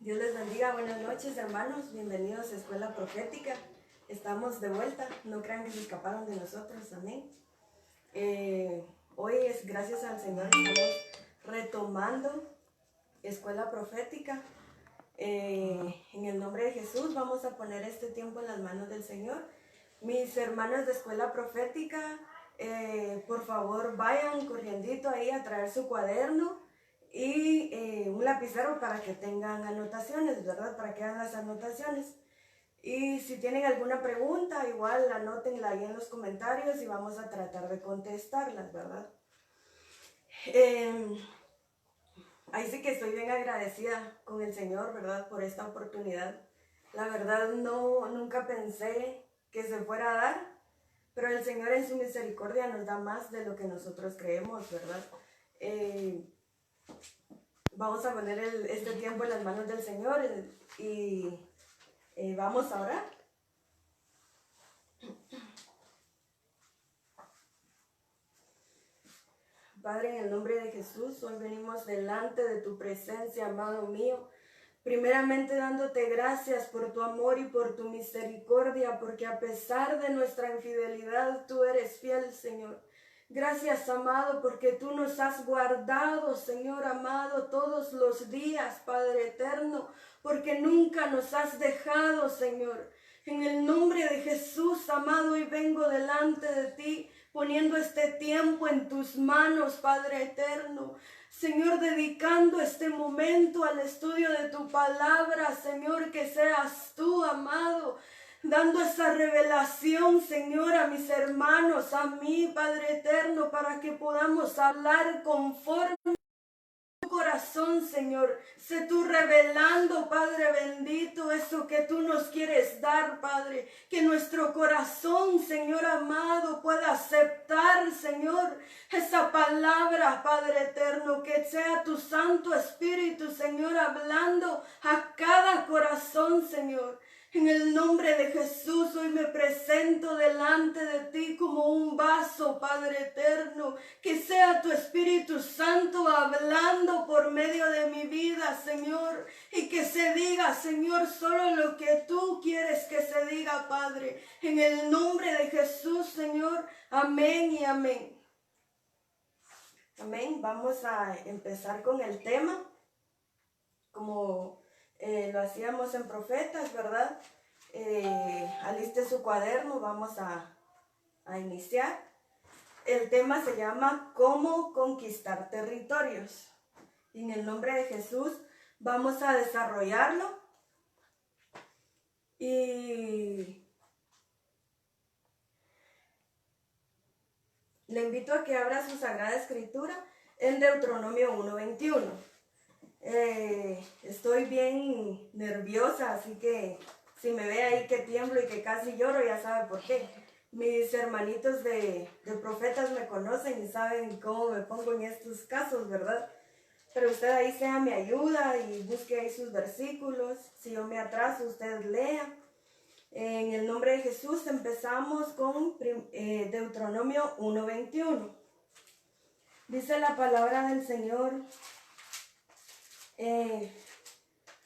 Dios les bendiga, buenas noches hermanos, bienvenidos a Escuela Profética. Estamos de vuelta, no crean que se escaparon de nosotros, amén. Hoy es gracias al Señor, estamos retomando Escuela Profética. En el nombre de Jesús vamos a poner este tiempo en las manos del Señor. Mis hermanos de Escuela Profética, por favor vayan corriendito ahí a traer su cuaderno y un lapicero para que tengan anotaciones, ¿verdad? Para que hagan las anotaciones. Y si tienen alguna pregunta, igual anótenla ahí en los comentarios y vamos a tratar de contestarlas, ¿verdad? Ahí sí que estoy bien agradecida con el Señor, ¿verdad? Por esta oportunidad. La verdad nunca pensé que se fuera a dar, pero el Señor en su misericordia nos da más de lo que nosotros creemos, ¿verdad? Vamos a poner este tiempo en las manos del Señor y vamos a orar. Padre, en el nombre de Jesús, hoy venimos delante de tu presencia, amado mío. Primeramente dándote gracias por tu amor y por tu misericordia, porque a pesar de nuestra infidelidad, tú eres fiel, Señor. Gracias, amado, porque tú nos has guardado, Señor amado, todos los días, Padre eterno, porque nunca nos has dejado, Señor. En el nombre de Jesús, amado, hoy vengo delante de ti, poniendo este tiempo en tus manos, Padre eterno. Señor, dedicando este momento al estudio de tu palabra, Señor, que seas tú, amado, dando esa revelación, Señor, a mis hermanos, a mí, Padre eterno, para que podamos hablar conforme tu corazón, Señor. Sé tú revelando, Padre bendito, eso que tú nos quieres dar, Padre. Que nuestro corazón, Señor amado, pueda aceptar, Señor, esa palabra, Padre eterno. Que sea tu Santo Espíritu, Señor, hablando a cada corazón, Señor. En el nombre de Jesús hoy me presento delante de ti como un vaso, Padre eterno. Que sea tu Espíritu Santo hablando por medio de mi vida, Señor. Y que se diga, Señor, solo lo que tú quieres que se diga, Padre. En el nombre de Jesús, Señor. Amén y amén. Amén. Vamos a empezar con el tema. Como lo hacíamos en Profetas, ¿verdad? Aliste su cuaderno, vamos a iniciar. El tema se llama ¿Cómo conquistar territorios? Y en el nombre de Jesús vamos a desarrollarlo. Y le invito a que abra su Sagrada Escritura en Deuteronomio 1:21. Estoy bien nerviosa, así que si me ve ahí que tiemblo y que casi lloro, ya sabe por qué. Mis hermanitos de profetas me conocen y saben cómo me pongo en estos casos, ¿verdad? Pero usted ahí sea mi ayuda y busque ahí sus versículos. Si yo me atraso, usted lea. En el nombre de Jesús empezamos con Deuteronomio 1:21. Dice la palabra del Señor.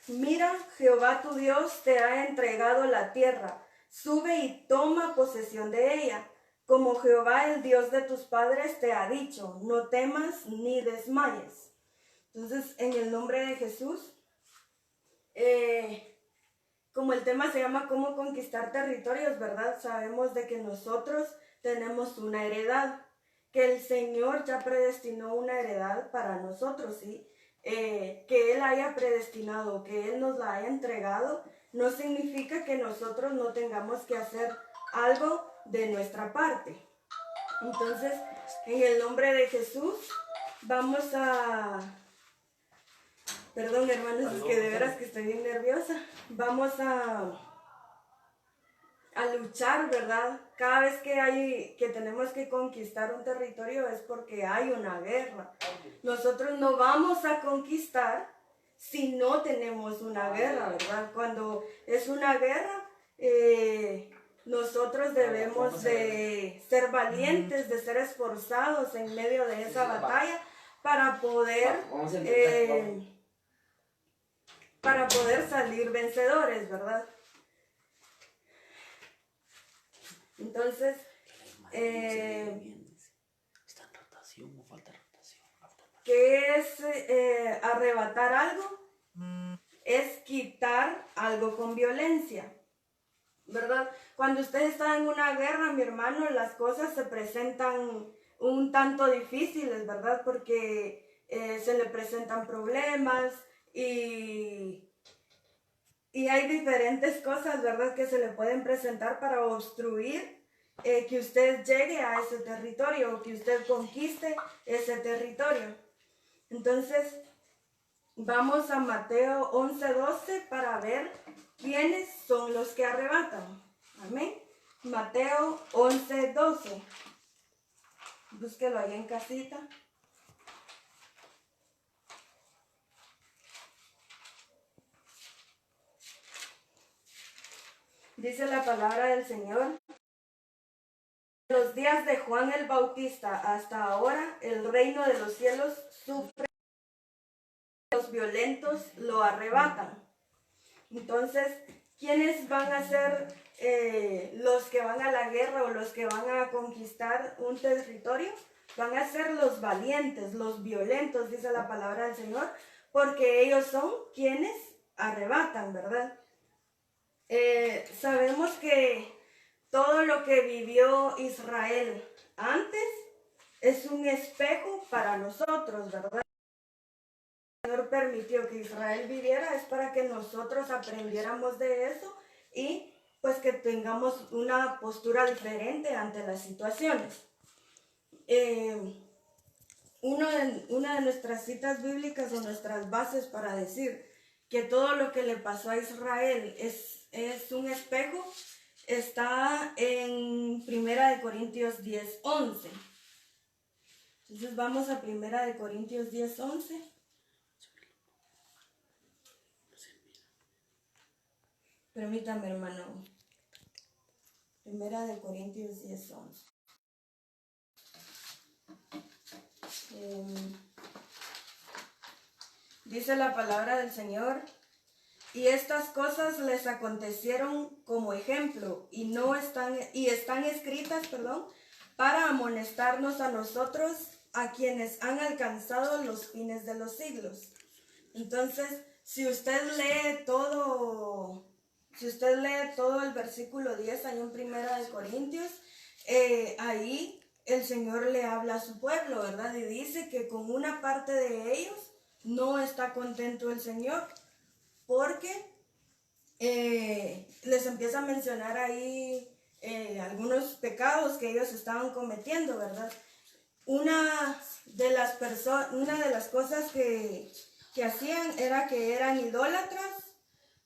Mira, Jehová tu Dios te ha entregado la tierra. Sube y toma posesión de ella. Como Jehová, el Dios de tus padres, te ha dicho, no temas ni desmayes. Entonces, en el nombre de Jesús, como el tema se llama ¿Cómo conquistar territorios?, ¿verdad? Sabemos de que nosotros tenemos una heredad, que el Señor ya predestinó una heredad para nosotros, ¿sí? Que Él haya predestinado, que Él nos la haya entregado, no significa que nosotros no tengamos que hacer algo de nuestra parte. Entonces, en el nombre de Jesús, vamos a... Perdón, hermanos, es que de veras que estoy bien nerviosa. Vamos a luchar, ¿verdad? Cada vez que tenemos que conquistar un territorio es porque hay una guerra. Nosotros no vamos a conquistar si no tenemos una guerra, ¿verdad? Cuando es una guerra, nosotros debemos de ser valientes, de ser esforzados en medio de esa batalla para poder para poder salir vencedores, ¿verdad? Entonces, ¿está en rotación o falta rotación? ¿qué es arrebatar algo? Es quitar algo con violencia, ¿verdad? Cuando usted está en una guerra, mi hermano, las cosas se presentan un tanto difíciles, ¿verdad? Porque se le presentan problemas y hay diferentes cosas, ¿verdad? Que se le pueden presentar para obstruir que usted llegue a ese territorio o que usted conquiste ese territorio. Entonces, vamos a Mateo 11:12 para ver quiénes son los que arrebatan. Amén. Mateo 11:12. Búsquelo ahí en casita. Dice la palabra del Señor. En los días de Juan el Bautista hasta ahora, el reino de los cielos sufre, los violentos lo arrebatan. Entonces, ¿quiénes van a ser los que van a la guerra o los que van a conquistar un territorio? Van a ser los valientes, los violentos, dice la palabra del Señor, porque ellos son quienes arrebatan, ¿verdad? Sabemos que todo lo que vivió Israel antes es un espejo para nosotros, ¿verdad? El Señor permitió que Israel viviera es para que nosotros aprendiéramos de eso y pues que tengamos una postura diferente ante las situaciones. Una de nuestras citas bíblicas o nuestras bases para decir que todo lo que le pasó a Israel es un espejo está en 1 Corintios 10:11. Entonces vamos a 1 Corintios 10:11. Permítame, hermano. 1 Corintios 10:11. Dice la palabra del Señor. Y estas cosas les acontecieron como ejemplo y están escritas, para amonestarnos a nosotros, a quienes han alcanzado los fines de los siglos. Entonces, si usted lee todo el versículo 10 ahí en 1 Corintios, ahí el Señor le habla a su pueblo, ¿verdad? Y dice que con una parte de ellos no está contento el Señor, porque les empieza a mencionar ahí algunos pecados que ellos estaban cometiendo, ¿verdad? Una de las cosas que hacían era que eran idólatras,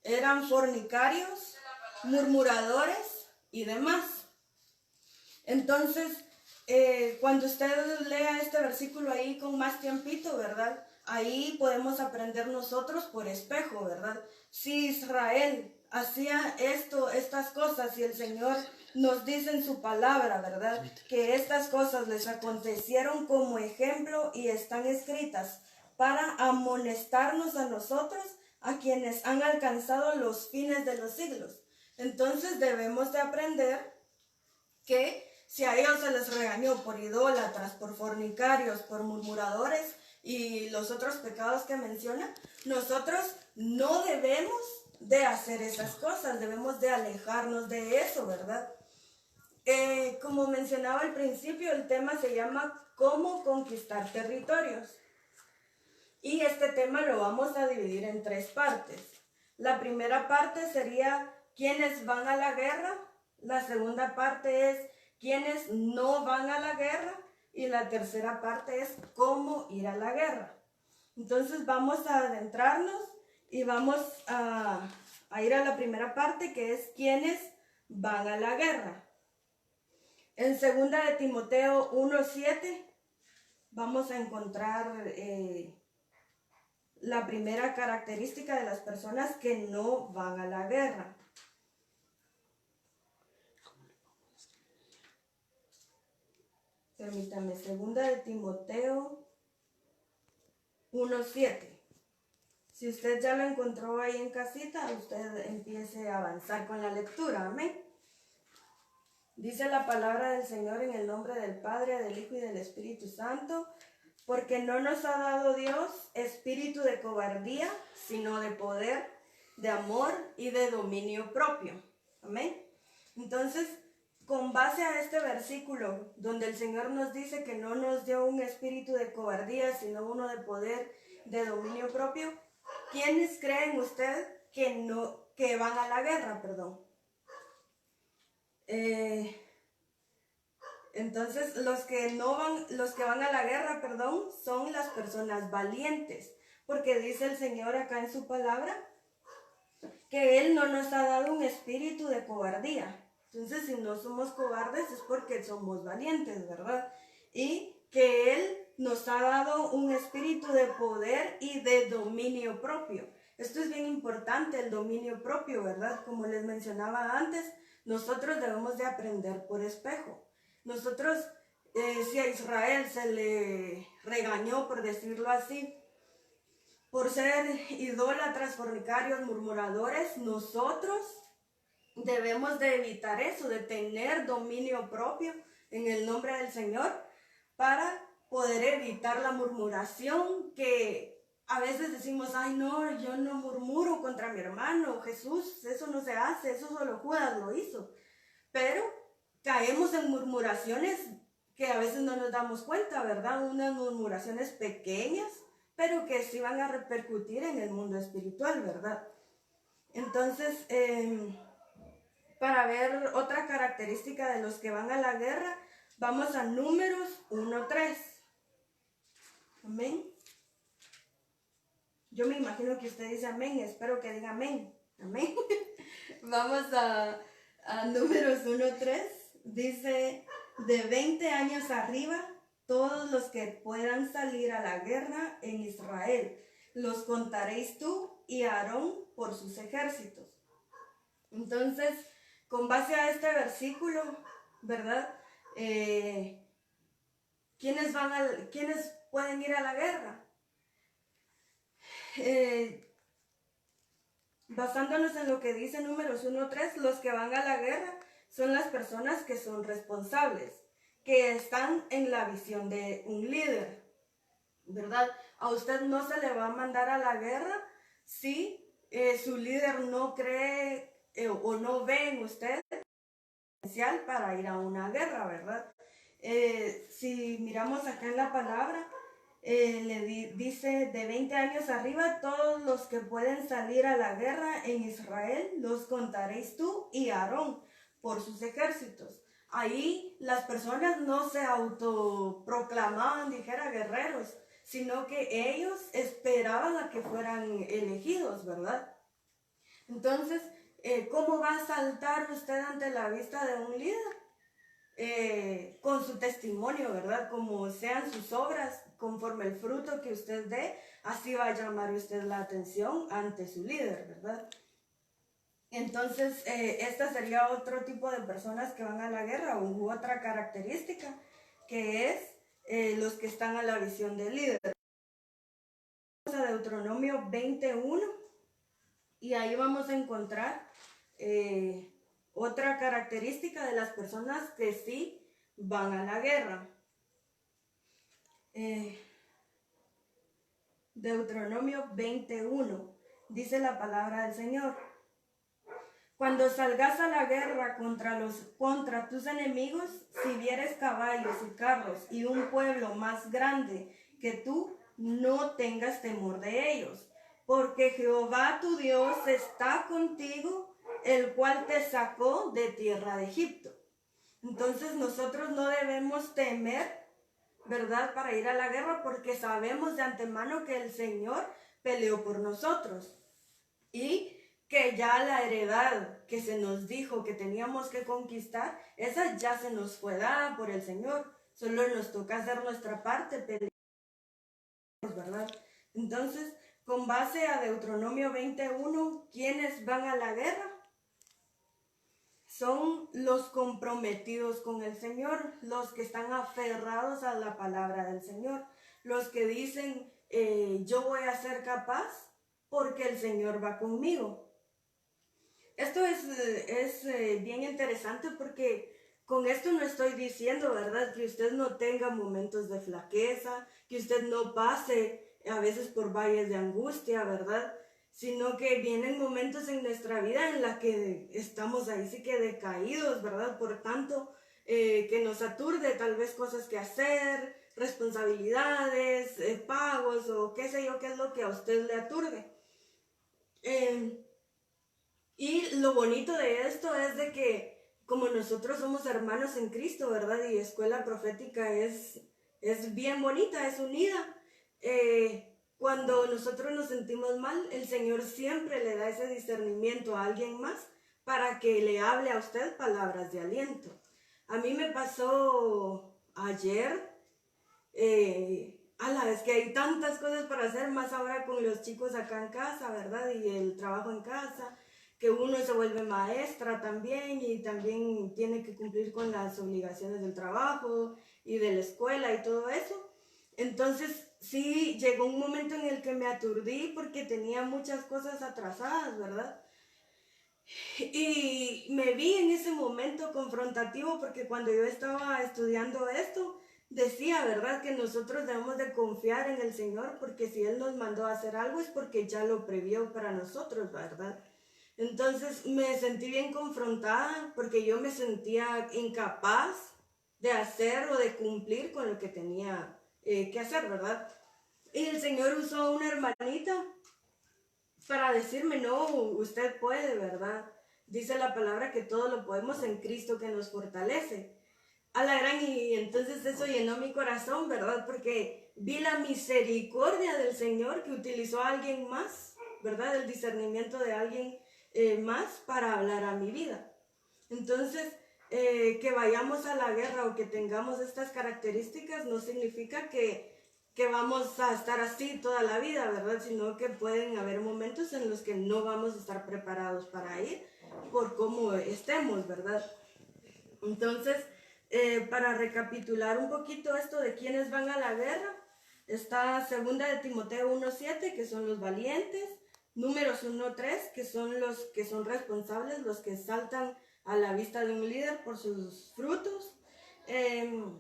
eran fornicarios, murmuradores y demás. Entonces, cuando usted lea este versículo ahí con más tiempito, ¿verdad? Ahí podemos aprender nosotros por espejo, ¿verdad? Si Israel hacía estas cosas y el Señor nos dice en su palabra, ¿verdad? Que estas cosas les acontecieron como ejemplo y están escritas para amonestarnos a nosotros, a quienes han alcanzado los fines de los siglos. Entonces debemos de aprender que si a ellos se les regañó por idólatras, por fornicarios, por murmuradores y los otros pecados que menciona, nosotros no debemos de hacer esas cosas, debemos de alejarnos de eso, ¿verdad? Como mencionaba al principio, el tema se llama ¿Cómo conquistar territorios? Y este tema lo vamos a dividir en 3 partes. La primera parte sería ¿quiénes van a la guerra? La segunda parte es ¿quiénes no van a la guerra? Y la tercera parte es ¿cómo ir a la guerra? Entonces vamos a adentrarnos y vamos a ir a la primera parte, que es ¿quiénes van a la guerra? En 2 de Timoteo 1:7 vamos a encontrar la primera característica de las personas que no van a la guerra. Permítame, 2 de Timoteo 1:7. Si usted ya lo encontró ahí en casita, usted empiece a avanzar con la lectura. Amén. Dice la palabra del Señor en el nombre del Padre, del Hijo y del Espíritu Santo, porque no nos ha dado Dios espíritu de cobardía, sino de poder, de amor y de dominio propio. Amén. Entonces, con base a este versículo, donde el Señor nos dice que no nos dio un espíritu de cobardía, sino uno de poder, de dominio propio, ¿quiénes creen usted que van a la guerra? Entonces, los que van a la guerra, son las personas valientes, porque dice el Señor acá en su palabra que Él no nos ha dado un espíritu de cobardía. Entonces, si no somos cobardes es porque somos valientes, ¿verdad? Y que Él nos ha dado un espíritu de poder y de dominio propio. Esto es bien importante, el dominio propio, ¿verdad? Como les mencionaba antes, nosotros debemos de aprender por espejo. Nosotros, si a Israel se le regañó, por decirlo así, por ser idólatras, fornicarios, murmuradores, nosotros debemos de evitar eso, de tener dominio propio en el nombre del Señor para poder evitar la murmuración, que a veces decimos, ay no, yo no murmuro contra mi hermano, Jesús, eso no se hace, eso solo Judas lo hizo. Pero caemos en murmuraciones que a veces no nos damos cuenta, ¿verdad? Unas murmuraciones pequeñas, pero que sí van a repercutir en el mundo espiritual, ¿verdad? Entonces, para ver otra característica de los que van a la guerra, vamos a Números 1:3. Amén. Yo me imagino que usted dice amén, espero que diga amén. Amén. Vamos a Números 1:3. Dice, de 20 años arriba, todos los que puedan salir a la guerra en Israel, los contaréis tú y Aarón por sus ejércitos. Entonces, con base a este versículo, ¿verdad? ¿Quiénes pueden ir a la guerra? Basándonos en lo que dice Números 1:3, los que van a la guerra son las personas que son responsables, que están en la visión de un líder, ¿verdad? A usted no se le va a mandar a la guerra si su líder no cree o no ve en usted potencial para ir a una guerra, ¿verdad? Si miramos acá en la palabra, dice de 20 años arriba, todos los que pueden salir a la guerra en Israel, los contaréis tú y Aarón por sus ejércitos. Ahí las personas no se autoproclamaban, dijera, guerreros, sino que ellos esperaban a que fueran elegidos, ¿verdad? Entonces, ¿cómo va a saltar usted ante la vista de un líder? Con su testimonio, ¿verdad? Como sean sus obras, conforme el fruto que usted dé, así va a llamar usted la atención ante su líder, ¿verdad? Entonces, esta sería otro tipo de personas que van a la guerra, u otra característica, que es los que están a la visión del líder. Vamos a Deuteronomio 21, y ahí vamos a encontrar otra característica de las personas que sí van a la guerra. Deuteronomio 21, dice la palabra del Señor. Cuando salgas a la guerra contra tus enemigos, si vieres caballos y carros y un pueblo más grande que tú, no tengas temor de ellos, porque Jehová tu Dios está contigo, el cual te sacó de tierra de Egipto. Entonces nosotros no debemos temer, ¿verdad?, para ir a la guerra, porque sabemos de antemano que el Señor peleó por nosotros y que ya la heredad que se nos dijo que teníamos que conquistar, esa ya se nos fue dada por el Señor. Solo nos toca hacer nuestra parte, ¿verdad? Entonces, con base a Deuteronomio 21, ¿quiénes van a la guerra? Son los comprometidos con el Señor, los que están aferrados a la palabra del Señor, los que dicen, yo voy a ser capaz porque el Señor va conmigo. Esto es bien interesante porque con esto no estoy diciendo, ¿verdad?, que usted no tenga momentos de flaqueza, que usted no pase a veces por valles de angustia, ¿verdad?, sino que vienen momentos en nuestra vida en la que estamos ahí sí que decaídos, ¿verdad?, por tanto que nos aturde tal vez cosas que hacer, responsabilidades, pagos o qué sé yo, qué es lo que a usted le aturde. Y lo bonito de esto es de que como nosotros somos hermanos en Cristo, ¿verdad? Y Escuela Profética es bien bonita, es unida. Cuando nosotros nos sentimos mal, el Señor siempre le da ese discernimiento a alguien más para que le hable a usted palabras de aliento. A mí me pasó ayer, es que hay tantas cosas para hacer, más ahora con los chicos acá en casa, ¿verdad? Y el trabajo en casa, que uno se vuelve maestra también y también tiene que cumplir con las obligaciones del trabajo y de la escuela y todo eso. Entonces sí, llegó un momento en el que me aturdí porque tenía muchas cosas atrasadas, ¿verdad? Y me vi en ese momento confrontativo porque cuando yo estaba estudiando esto, decía, ¿verdad?, que nosotros debemos de confiar en el Señor porque si Él nos mandó a hacer algo es porque ya lo previó para nosotros, ¿verdad? Entonces me sentí bien confrontada porque yo me sentía incapaz de hacer o de cumplir con lo que tenía que hacer, ¿verdad? Y el Señor usó una hermanita para decirme, no, usted puede, ¿verdad? Dice la palabra que todo lo podemos en Cristo que nos fortalece. A la gran, y entonces eso llenó mi corazón, ¿verdad? Porque vi la misericordia del Señor que utilizó a alguien más, ¿verdad? El discernimiento de alguien más para hablar a mi vida. Entonces, que vayamos a la guerra o que tengamos estas características no significa que vamos a estar así toda la vida, ¿verdad? Sino que pueden haber momentos en los que no vamos a estar preparados para ir por cómo estemos, ¿verdad? Entonces, para recapitular un poquito esto de quiénes van a la guerra, está 2 de Timoteo 1:7, que son los valientes, Números 1:3, que son los que son responsables, los que saltan a la vista de un líder por sus frutos,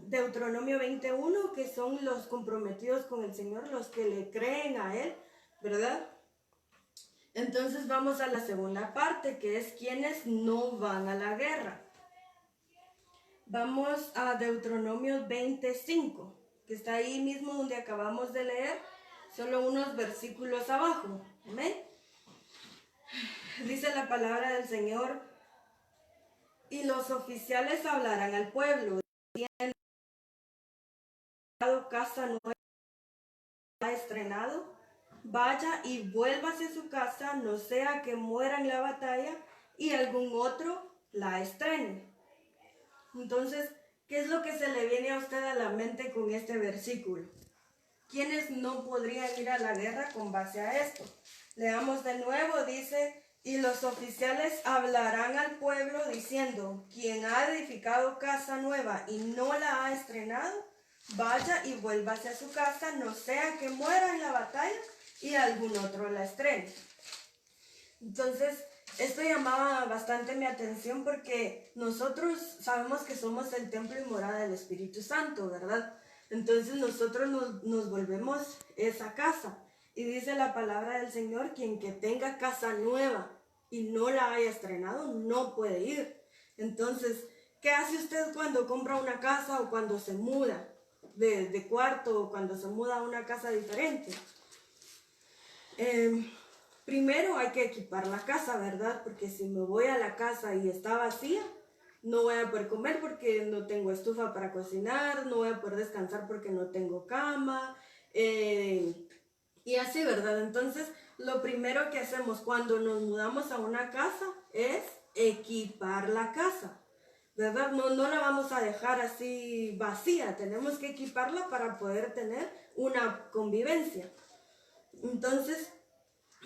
Deuteronomio 21, que son los comprometidos con el Señor, los que le creen a Él, ¿verdad? Entonces vamos a la segunda parte, que es quienes no van a la guerra. Vamos a Deuteronomio 25, que está ahí mismo donde acabamos de leer, solo unos versículos abajo. ¿Amén? Dice la palabra del Señor: y los oficiales hablarán al pueblo, diciendo, casa nueva ha estrenado, vaya y vuélvase a su casa, no sea que muera en la batalla y algún otro la estrene. Entonces, ¿qué es lo que se le viene a usted a la mente con este versículo? ¿Quiénes no podrían ir a la guerra con base a esto? Leamos de nuevo, dice: y los oficiales hablarán al pueblo diciendo, quien ha edificado casa nueva y no la ha estrenado, vaya y vuélvase a su casa, no sea que muera en la batalla y algún otro la estrene. Entonces, esto llamaba bastante mi atención porque nosotros sabemos que somos el templo y morada del Espíritu Santo, ¿verdad? Entonces nosotros nos volvemos esa casa. Y dice la palabra del Señor, quien que tenga casa nueva y no la haya estrenado, no puede ir. Entonces, ¿qué hace usted cuando compra una casa o cuando se muda de cuarto o cuando se muda a una casa diferente? Primero hay que equipar la casa, ¿verdad? Porque si me voy a la casa y está vacía, no voy a poder comer porque no tengo estufa para cocinar, no voy a poder descansar porque no tengo cama, y así, ¿verdad? Entonces, lo primero que hacemos cuando nos mudamos a una casa es equipar la casa, ¿verdad? No la vamos a dejar así vacía, tenemos que equiparla para poder tener una convivencia. Entonces,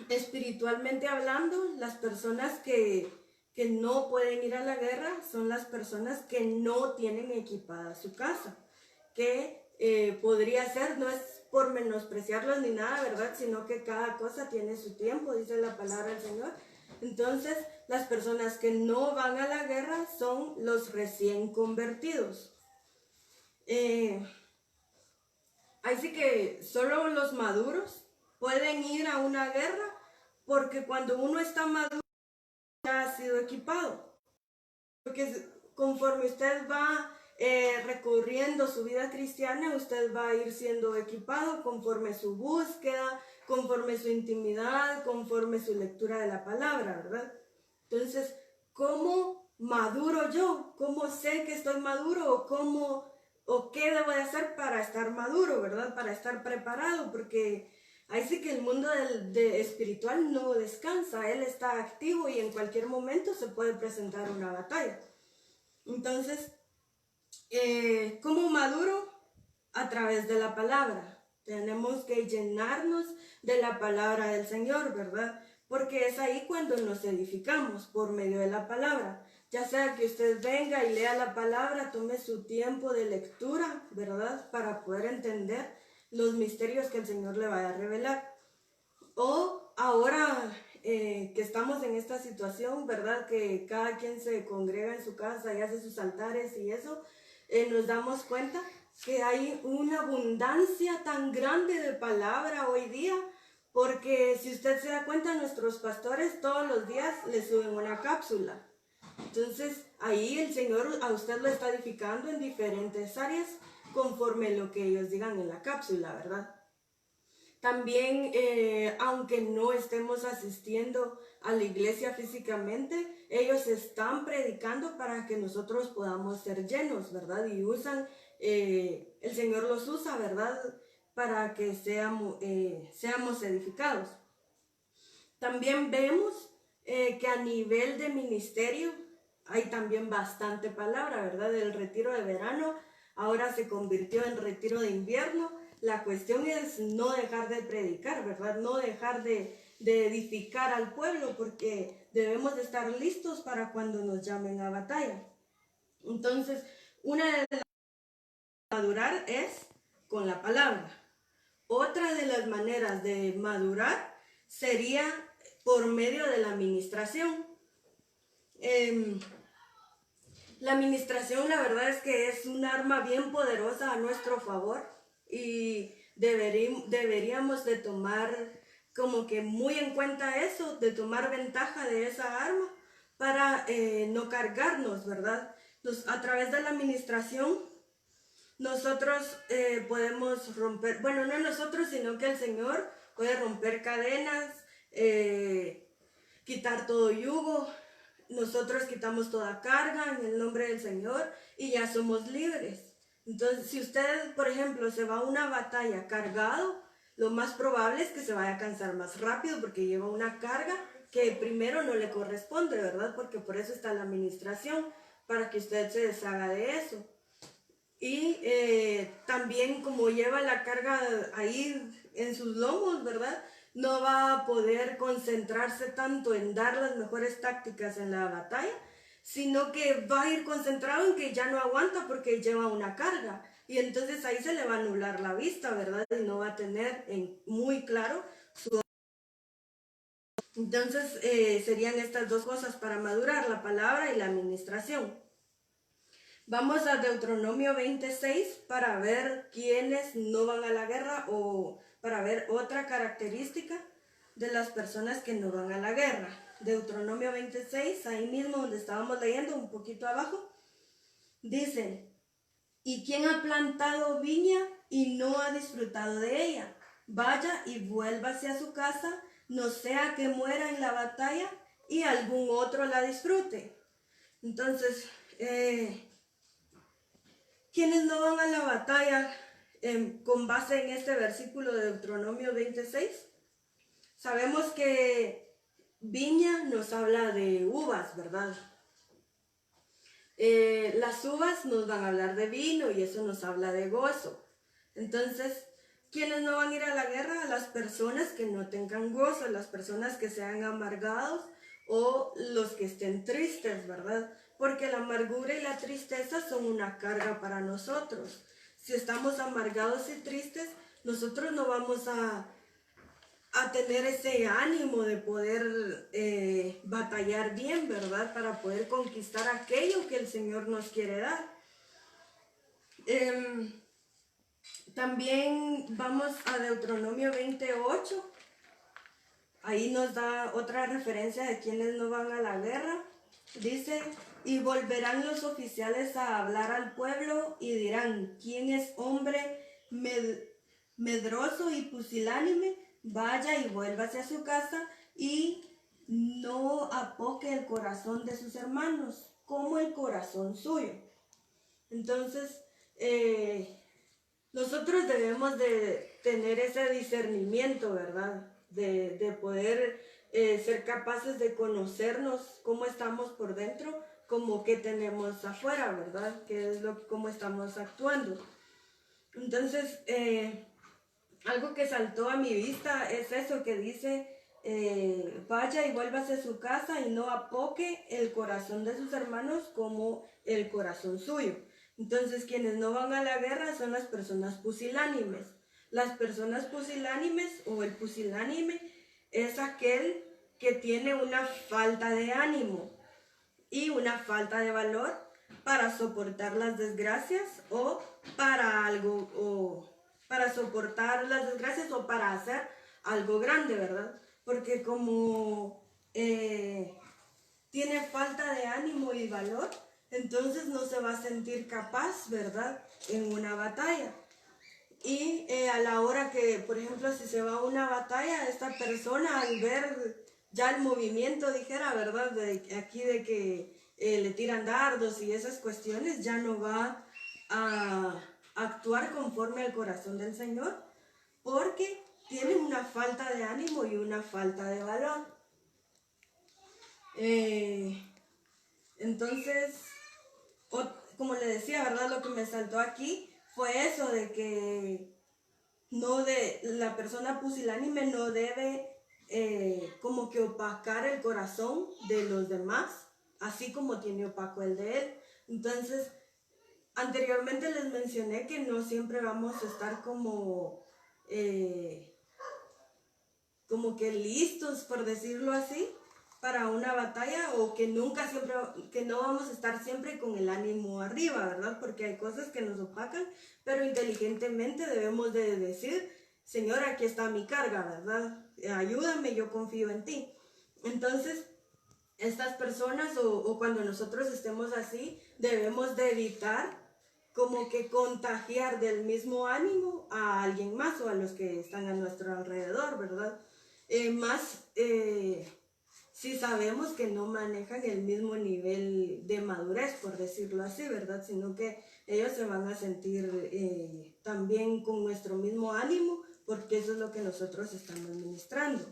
espiritualmente hablando, las personas que no pueden ir a la guerra son las personas que no tienen equipada su casa, que podría ser, no es por menospreciarlos ni nada, ¿verdad? Sino que cada cosa tiene su tiempo, dice la palabra del Señor. Entonces, las personas que no van a la guerra son los recién convertidos. Así que solo los maduros pueden ir a una guerra, porque cuando uno está maduro ya ha sido equipado. Porque conforme usted va recorriendo su vida cristiana, usted va a ir siendo equipado conforme su búsqueda, conforme su intimidad, conforme su lectura de la palabra, ¿verdad? Entonces, ¿cómo maduro yo? ¿Cómo sé que estoy maduro? ¿O qué debo de hacer para estar maduro, ¿verdad? Para estar preparado, porque ahí sí que el mundo espiritual no descansa, él está activo y en cualquier momento se puede presentar una batalla. Entonces, ¿cómo maduro? A través de la palabra. Tenemos que llenarnos de la palabra del Señor, ¿verdad? Porque es ahí cuando nos edificamos, por medio de la palabra. Ya sea que usted venga y lea la palabra, tome su tiempo de lectura, ¿verdad? Para poder entender los misterios que el Señor le vaya a revelar. O ahora que estamos en esta situación, ¿verdad? Que cada quien se congrega en su casa y hace sus altares y eso, nos damos cuenta que hay una abundancia tan grande de palabra hoy día, porque si usted se da cuenta, nuestros pastores todos los días le suben una cápsula. Entonces ahí el Señor a usted lo está edificando en diferentes áreas conforme lo que ellos digan en la cápsula, ¿verdad? También, aunque no estemos asistiendo a la iglesia físicamente, ellos están predicando para que nosotros podamos ser llenos, ¿verdad? Y el Señor los usa, ¿verdad? Para que seamos edificados. También vemos que a nivel de ministerio hay también bastante palabra, ¿verdad? El retiro de verano ahora se convirtió en retiro de invierno. La cuestión es no dejar de predicar, ¿verdad? No dejar de edificar al pueblo, porque debemos de estar listos para cuando nos llamen a batalla. Entonces, una de las maneras de madurar es con la palabra. Otra de las maneras de madurar sería por medio de la administración. La administración, la verdad es que es un arma bien poderosa a nuestro favor y deberíamos de tomar como que muy en cuenta eso, de tomar ventaja de esa arma para no cargarnos, ¿verdad? A través de la administración nosotros podemos romper, bueno, no nosotros, sino que el Señor puede romper cadenas, quitar todo yugo. Nosotros quitamos toda carga en el nombre del Señor y ya somos libres. Entonces, si usted, por ejemplo, se va a una batalla cargado, lo más probable es que se vaya a cansar más rápido porque lleva una carga que primero no le corresponde, ¿verdad? Porque por eso está la administración, para que usted se deshaga de eso. Y también como lleva la carga ahí en sus lomos, ¿verdad? No va a poder concentrarse tanto en dar las mejores tácticas en la batalla, sino que va a ir concentrado en que ya no aguanta porque lleva una carga. Y entonces ahí se le va a anular la vista, ¿verdad? Y no va a tener muy claro su... Entonces serían estas dos cosas para madurar, la palabra y la administración. Vamos a Deuteronomio 26 para ver quiénes no van a la guerra o para ver otra característica de las personas que no van a la guerra. Deuteronomio 26, ahí mismo donde estábamos leyendo, un poquito abajo, dice: ¿y quién ha plantado viña y no ha disfrutado de ella? Vaya y vuélvase a su casa, no sea que muera en la batalla y algún otro la disfrute. Entonces, ¿quiénes no van a la batalla con base en este versículo de Deuteronomio 26? Sabemos que viña nos habla de uvas, ¿verdad? Las uvas nos van a hablar de vino y eso nos habla de gozo. Entonces, ¿quiénes no van a ir a la guerra? Las personas que no tengan gozo, las personas que sean amargados o los que estén tristes, ¿verdad? Porque la amargura y la tristeza son una carga para nosotros. Si estamos amargados y tristes, nosotros no vamos a tener ese ánimo de poder batallar bien, ¿verdad? Para poder conquistar aquello que el Señor nos quiere dar. También vamos a Deuteronomio 28. Ahí nos da otra referencia de quienes no van a la guerra. Dice, y volverán los oficiales a hablar al pueblo y dirán, ¿quién es hombre medroso y pusilánime? Vaya y vuélvase a su casa y no apoque el corazón de sus hermanos como el corazón suyo. Entonces, nosotros debemos de tener ese discernimiento, ¿verdad? De poder ser capaces de conocernos cómo estamos por dentro, como que tenemos afuera, ¿verdad? Cómo estamos actuando. Entonces, algo que saltó a mi vista es eso que dice, vaya y vuélvase a su casa y no apoque el corazón de sus hermanos como el corazón suyo. Entonces, quienes no van a la guerra son las personas pusilánimes. Las personas pusilánimes o el pusilánime es aquel que tiene una falta de ánimo y una falta de valor para soportar las desgracias o para algo, o para soportar las desgracias o para hacer algo grande, ¿verdad? Porque como tiene falta de ánimo y valor, entonces no se va a sentir capaz, ¿verdad?, en una batalla. Y a la hora que, por ejemplo, si se va a una batalla, esta persona al ver ya el movimiento, dijera, ¿verdad?, de que le tiran dardos y esas cuestiones, ya no va a actuar conforme al corazón del Señor, porque tiene una falta de ánimo y una falta de valor. Entonces, como le decía, ¿verdad?, lo que me saltó aquí fue eso de que la persona pusilánime no debe como que opacar el corazón de los demás, así como tiene opaco el de él. Entonces, anteriormente les mencioné que no siempre vamos a estar como que listos, por decirlo así, para una batalla, o que no vamos a estar siempre con el ánimo arriba, ¿verdad? Porque hay cosas que nos opacan, pero inteligentemente debemos de decir, Señor, aquí está mi carga, ¿verdad? Ayúdame, yo confío en ti. Entonces, estas personas o cuando nosotros estemos así, debemos de evitar como que contagiar del mismo ánimo a alguien más o a los que están a nuestro alrededor, ¿verdad? Si sabemos que no manejan el mismo nivel de madurez, por decirlo así, ¿verdad? Sino que ellos se van a sentir también con nuestro mismo ánimo, porque eso es lo que nosotros estamos ministrando.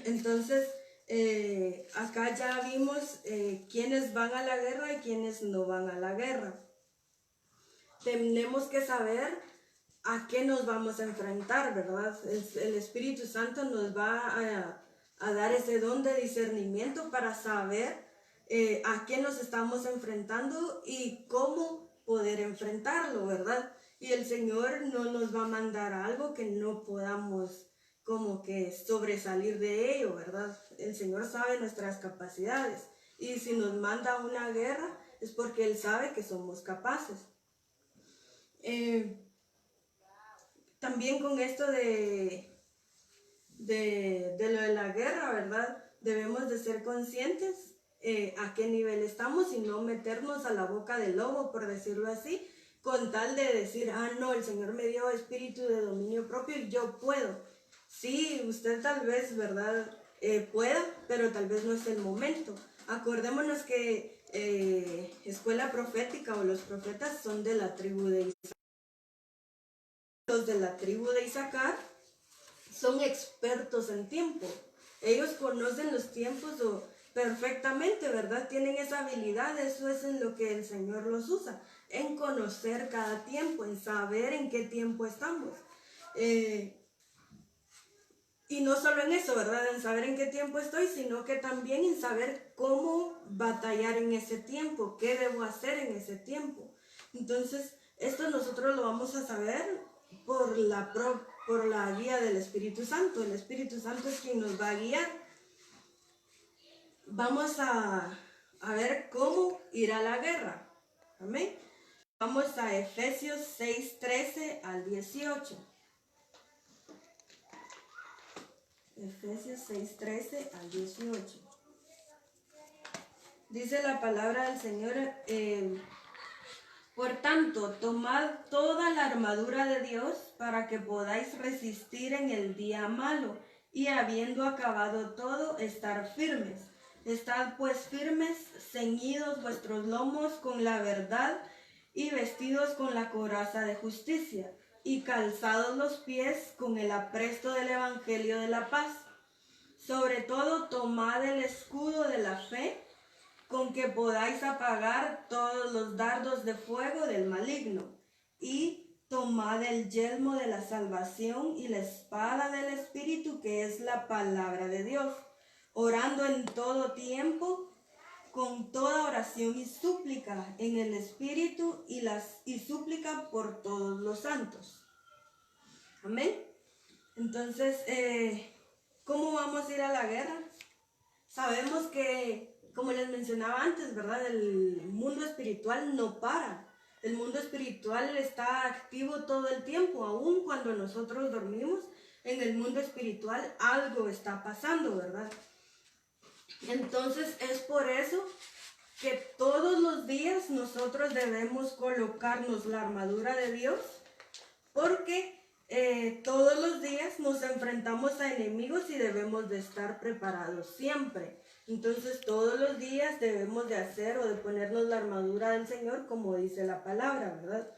Entonces, acá ya vimos quiénes van a la guerra y quiénes no van a la guerra. Tenemos que saber a qué nos vamos a enfrentar, ¿verdad? El Espíritu Santo nos va a dar ese don de discernimiento para saber a qué nos estamos enfrentando y cómo poder enfrentarlo, ¿verdad? Y el Señor no nos va a mandar algo que no podamos como que sobresalir de ello, ¿verdad? El Señor sabe nuestras capacidades, y si nos manda a una guerra es porque Él sabe que somos capaces. También con esto de lo de la guerra, ¿verdad? Debemos de ser conscientes a qué nivel estamos y no meternos a la boca del lobo, por decirlo así, con tal de decir, no, el Señor me dio espíritu de dominio propio y yo puedo. Sí, usted tal vez, ¿verdad?, pueda, pero tal vez no es el momento. Acordémonos que escuela profética o los profetas son de la tribu de Isaacar. Los de la tribu de Isaacar son expertos en tiempo. Ellos conocen los tiempos perfectamente, ¿verdad? Tienen esa habilidad, eso es en lo que el Señor los usa, en conocer cada tiempo, en saber en qué tiempo estamos. Y no solo en eso, ¿verdad? En saber en qué tiempo estoy, sino que también en saber cómo batallar en ese tiempo, qué debo hacer en ese tiempo. Entonces, Esto nosotros lo vamos a saber por la guía del Espíritu Santo. El Espíritu Santo es quien nos va a guiar. Vamos a ver cómo ir a la guerra. Amén. Vamos a Efesios 6:13 al 18. Efesios 6:13 al 18. Dice la palabra del Señor, por tanto, tomad toda la armadura de Dios para que podáis resistir en el día malo y habiendo acabado todo, estar firmes. Estad pues firmes, ceñidos vuestros lomos con la verdad y vestidos con la coraza de justicia y calzados los pies con el apresto del evangelio de la paz. Sobre todo, tomad el escudo de la fe, con que podáis apagar todos los dardos de fuego del maligno, y tomad el yelmo de la salvación y la espada del Espíritu, que es la palabra de Dios, orando en todo tiempo, con toda oración y súplica en el Espíritu, y súplica por todos los santos. Amén. Entonces, ¿cómo vamos a ir a la guerra? Sabemos que, como les mencionaba antes, ¿verdad? El mundo espiritual no para. El mundo espiritual está activo todo el tiempo, aun cuando nosotros dormimos. En el mundo espiritual algo está pasando, ¿verdad? Entonces es por eso que todos los días nosotros debemos colocarnos la armadura de Dios, porque todos los días nos enfrentamos a enemigos y debemos de estar preparados siempre. Entonces todos los días debemos de hacer o de ponernos la armadura del Señor, como dice la palabra, ¿verdad?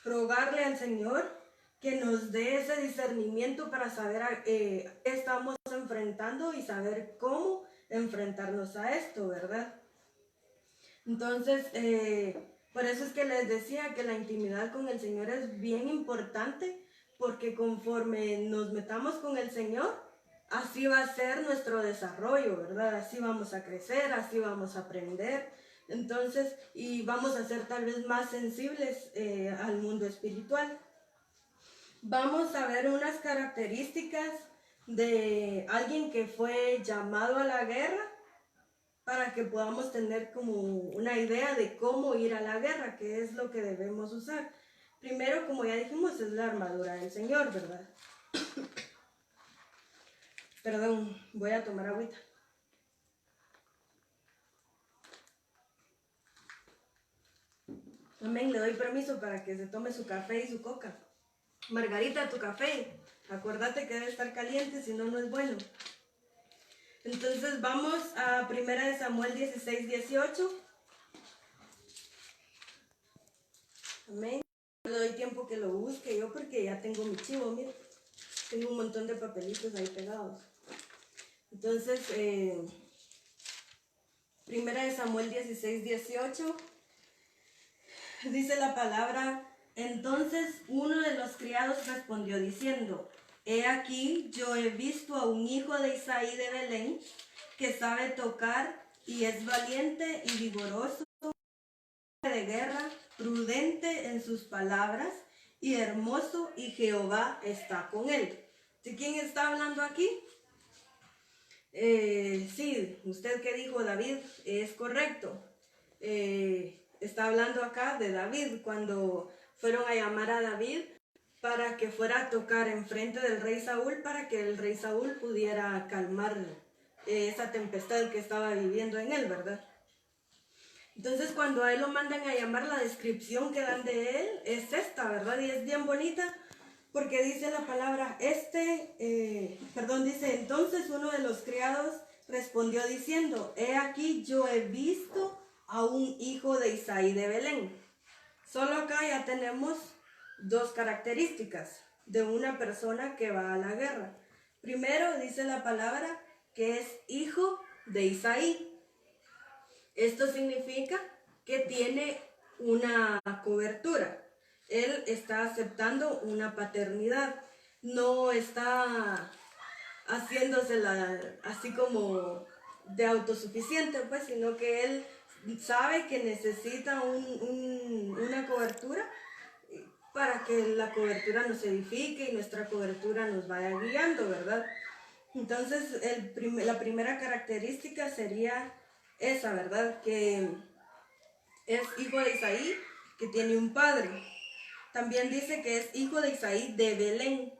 Rogarle al Señor que nos dé ese discernimiento para saber qué estamos enfrentando y saber cómo enfrentarnos a esto, ¿verdad? Entonces, por eso es que les decía que la intimidad con el Señor es bien importante, porque conforme nos metamos con el Señor, así va a ser nuestro desarrollo, ¿verdad? Así vamos a crecer, así vamos a aprender. Entonces, y vamos a ser tal vez más sensibles al mundo espiritual. Vamos a ver unas características de alguien que fue llamado a la guerra, para que podamos tener como una idea de cómo ir a la guerra, qué es lo que debemos usar. Primero, como ya dijimos, es la armadura del Señor, ¿verdad? Perdón, voy a tomar agüita. Amén, le doy permiso para que se tome su café y su coca. Margarita, tu café, acuérdate que debe estar caliente, si no, no es bueno. Entonces vamos a 1 Samuel 16:18. Amén. Le doy tiempo que lo busque yo, porque ya tengo mi chivo, mira. Tengo un montón de papelitos ahí pegados. Entonces, 1 Samuel 16:18, dice la palabra: entonces uno de los criados respondió diciendo: he aquí, yo he visto a un hijo de Isaí de Belén, que sabe tocar y es valiente y vigoroso de guerra, prudente en sus palabras y hermoso, y Jehová está con él. ¿De quién está hablando aquí? Sí, usted que dijo David, es correcto. Está hablando acá de David, cuando fueron a llamar a David para que fuera a tocar enfrente del rey Saúl, para que el rey Saúl pudiera calmar esa tempestad que estaba viviendo en él, ¿verdad? Entonces, cuando a él lo mandan a llamar, la descripción que dan de él es esta, ¿verdad? Y es bien bonita, porque dice la palabra, dice: entonces uno de los criados respondió diciendo: he aquí, yo he visto a un hijo de Isaí de Belén. Solo acá ya tenemos dos características de una persona que va a la guerra. Primero, dice la palabra que es hijo de Isaí. Esto significa que tiene una cobertura. Él está aceptando una paternidad. No está haciéndosela así como de autosuficiente, pues, sino que él sabe que necesita una cobertura, para que la cobertura nos edifique y nuestra cobertura nos vaya guiando, ¿verdad? Entonces, la primera característica sería esa, ¿verdad? Que es hijo de Isaí, que tiene un padre. También dice que es hijo de Isaí de Belén,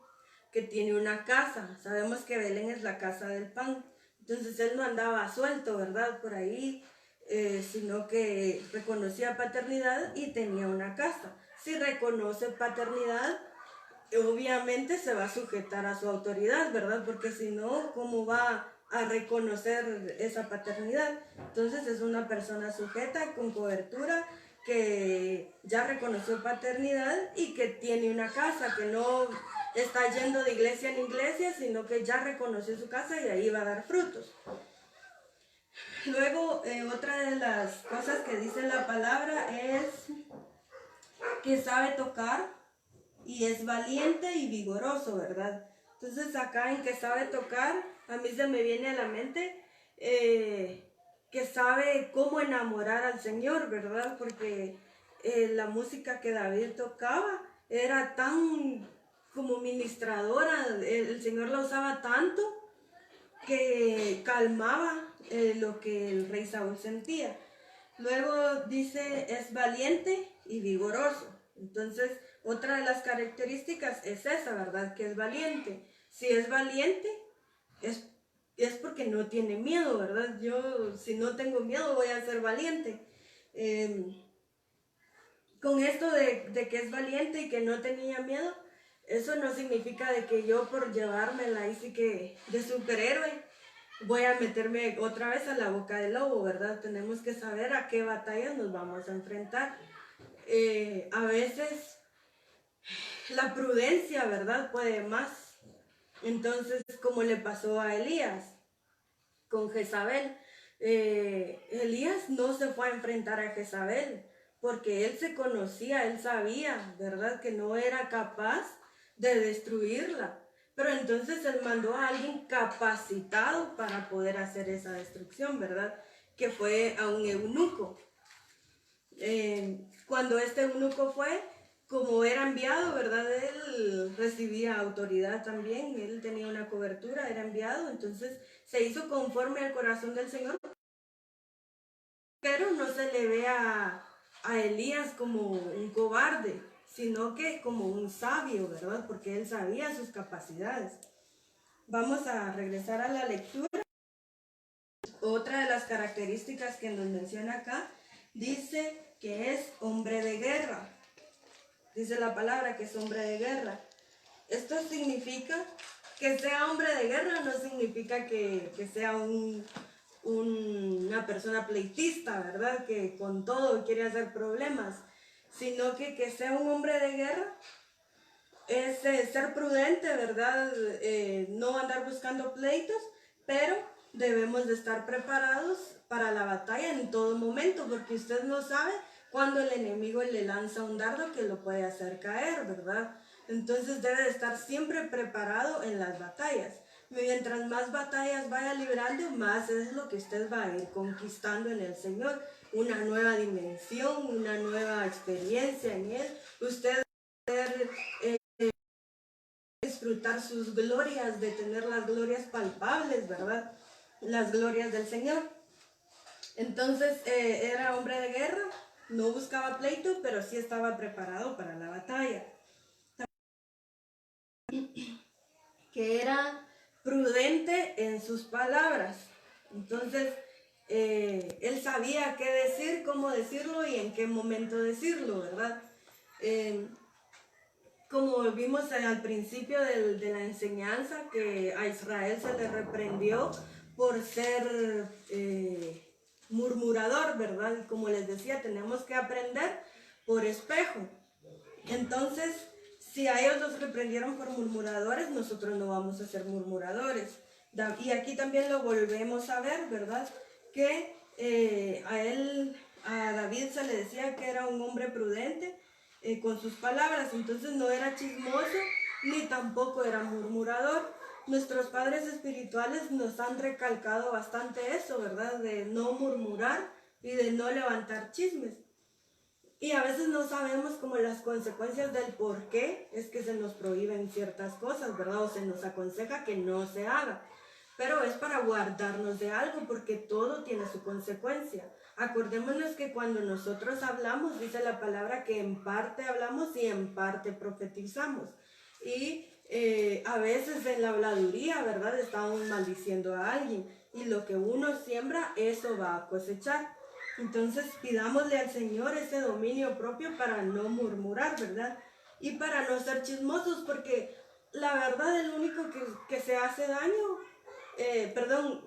que tiene una casa. Sabemos que Belén es la casa del pan. Entonces él no andaba suelto, ¿verdad? Por ahí, sino que reconocía paternidad y tenía una casa. Si reconoce paternidad, obviamente se va a sujetar a su autoridad, ¿verdad? Porque si no, ¿cómo va a reconocer esa paternidad? Entonces es una persona sujeta con cobertura que ya reconoció paternidad y que tiene una casa, que no está yendo de iglesia en iglesia, sino que ya reconoció su casa y ahí va a dar frutos. Luego, otra de las cosas que dice la palabra es que sabe tocar y es valiente y vigoroso, ¿verdad? Entonces acá en que sabe tocar, a mí se me viene a la mente que sabe cómo enamorar al Señor, ¿verdad? Porque la música que David tocaba era tan como ministradora, el Señor la usaba tanto que calmaba lo que el rey Saúl sentía. Luego dice, es valiente y vigoroso. Entonces, otra de las características es esa, ¿verdad? Que es valiente. Si es valiente, es porque no tiene miedo, ¿verdad? Yo, si no tengo miedo, voy a ser valiente. Con esto de que es valiente y que no tenía miedo, eso no significa de que yo por llevármela ahí sí que de superhéroe voy a meterme otra vez a la boca del lobo, ¿verdad? Tenemos que saber a qué batallas nos vamos a enfrentar. A veces la prudencia, ¿verdad? Puede más. Entonces, como le pasó a Elías con Jezabel, Elías no se fue a enfrentar a Jezabel porque él se conocía, él sabía, ¿verdad? Que no era capaz de destruirla. Pero entonces él mandó a alguien capacitado para poder hacer esa destrucción, ¿verdad? Que fue a un eunuco. Cuando este eunuco fue, como era enviado, ¿verdad? Él recibía autoridad también, él tenía una cobertura, era enviado, entonces se hizo conforme al corazón del Señor. Pero no se le ve a Elías como un cobarde, sino que como un sabio, ¿verdad? Porque él sabía sus capacidades. Vamos a regresar a la lectura. Otra de las características que nos menciona acá, dice que es hombre de guerra. Dice la palabra que es hombre de guerra. Esto significa que sea hombre de guerra, no significa que sea una persona pleitista, ¿verdad? Que con todo quiere hacer problemas, sino que sea un hombre de guerra es ser prudente, ¿verdad? No andar buscando pleitos, pero debemos de estar preparados para la batalla en todo momento, porque usted no sabe cuándo el enemigo le lanza un dardo que lo puede hacer caer, ¿verdad? Entonces debe de estar siempre preparado en las batallas. Mientras más batallas vaya librando, más es lo que usted va a ir conquistando en el Señor. Una nueva dimensión, una nueva experiencia en Él. Usted va a poder disfrutar sus glorias, de tener las glorias palpables, ¿verdad? Las glorias del Señor. Entonces era hombre de guerra, no buscaba pleito, pero sí estaba preparado para la batalla. Que era prudente en sus palabras. Entonces, él sabía qué decir, cómo decirlo y en qué momento decirlo, ¿verdad? Como vimos al principio de la enseñanza, que a Israel se le reprendió por ser murmurador, ¿verdad? Y como les decía, tenemos que aprender por espejo. Entonces, si a ellos los reprendieron por murmuradores, nosotros no vamos a ser murmuradores. Y aquí también lo volvemos a ver, ¿verdad? Que a David se le decía que era un hombre prudente con sus palabras, entonces no era chismoso ni tampoco era murmurador. Nuestros padres espirituales nos han recalcado bastante eso, ¿verdad? De no murmurar y de no levantar chismes. Y a veces no sabemos como las consecuencias del por qué es que se nos prohíben ciertas cosas, ¿verdad? O se nos aconseja que no se haga. Pero es para guardarnos de algo porque todo tiene su consecuencia. Acordémonos que cuando nosotros hablamos, dice la palabra que en parte hablamos y en parte profetizamos. Y a veces en la habladuría, ¿verdad? Estamos maldiciendo a alguien. Y lo que uno siembra, eso va a cosechar. Entonces pidámosle al Señor ese dominio propio para no murmurar, ¿verdad? Y para no ser chismosos, porque la verdad el único que se hace daño,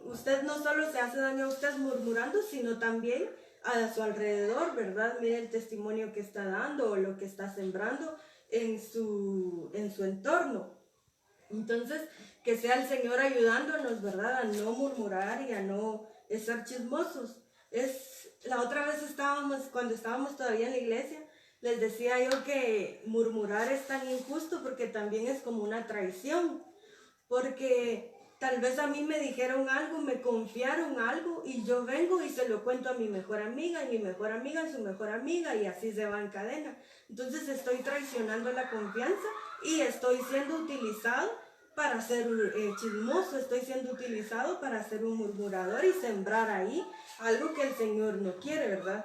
usted no solo se hace daño a usted murmurando, sino también a su alrededor, ¿verdad? Mire el testimonio que está dando o lo que está sembrando en su entorno. Entonces, que sea el Señor ayudándonos, ¿verdad? A no murmurar y a no ser chismosos. La otra vez cuando estábamos todavía en la iglesia, les decía yo que murmurar es tan injusto porque también es como una traición. Porque tal vez a mí me dijeron algo, me confiaron algo y yo vengo y se lo cuento a mi mejor amiga y mi mejor amiga a su mejor amiga y así se va en cadena. Entonces estoy traicionando la confianza y estoy siendo utilizado para ser chismoso, estoy siendo utilizado para ser un murmurador y sembrar ahí algo que el Señor no quiere, ¿verdad?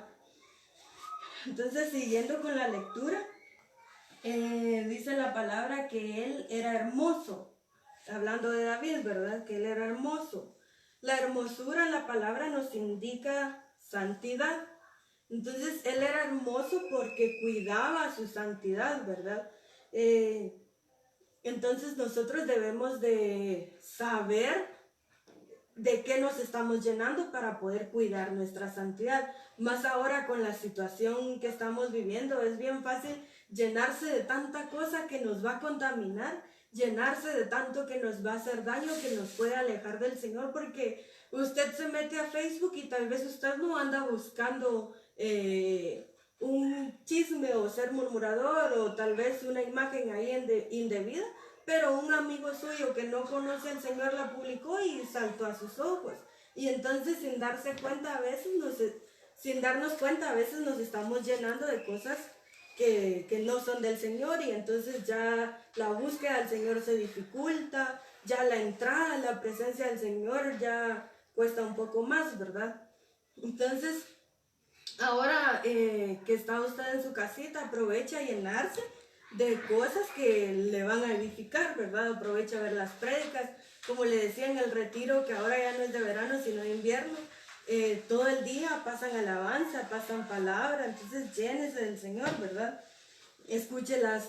Entonces, siguiendo con la lectura, dice la palabra que él era hermoso, hablando de David, ¿verdad? Que él era hermoso. La hermosura, la palabra nos indica santidad. Entonces, él era hermoso porque cuidaba su santidad, ¿verdad? Entonces nosotros debemos de saber de qué nos estamos llenando para poder cuidar nuestra santidad. Más ahora con la situación que estamos viviendo, es bien fácil llenarse de tanta cosa que nos va a contaminar, llenarse de tanto que nos va a hacer daño, que nos puede alejar del Señor, porque usted se mete a Facebook y tal vez usted no anda buscando un chisme o ser murmurador o tal vez una imagen ahí indebida, pero un amigo suyo que no conoce al Señor la publicó y saltó a sus ojos. Y entonces sin darnos cuenta a veces nos estamos llenando de cosas que no son del Señor y entonces ya la búsqueda del Señor se dificulta, ya la entrada a la presencia del Señor ya cuesta un poco más, ¿verdad? Entonces, ahora que está usted en su casita, aprovecha a llenarse de cosas que le van a edificar, ¿verdad? Aprovecha a ver las prédicas, como le decía en el retiro, que ahora ya no es de verano, sino de invierno. Todo el día pasan alabanza, pasan palabra, entonces llénese del Señor, ¿verdad? Escuche las